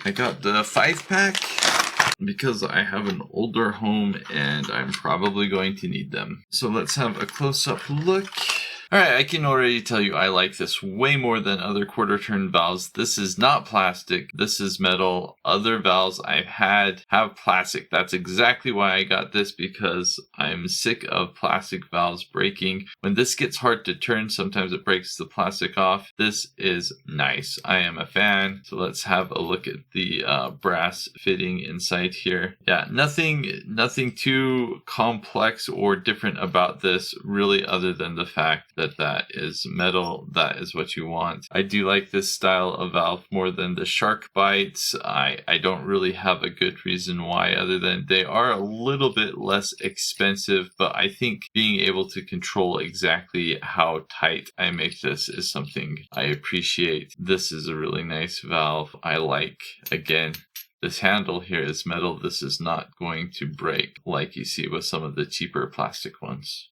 I got the 5-pack because I have an older home and I'm probably going to need them. So let's have a close-up look. Alright, I can already tell you I like this way more than other quarter turn valves. This is not plastic, this is metal. Other valves I've had have plastic. That's exactly why I got this, because I'm sick of plastic valves breaking. When this gets hard to turn, sometimes it breaks the plastic off. This is nice. I am a fan. So let's have a look at the brass fitting inside here. Yeah, nothing too complex or different about this, really, other than the fact that is metal. That is what you want. I do like this style of valve more than the shark bites. I don't really have a good reason why, other than they are a little bit less expensive, but I think being able to control exactly how tight I make this is something I appreciate. This is a really nice valve. I like, again, this handle here is metal. This is not going to break like you see with some of the cheaper plastic ones.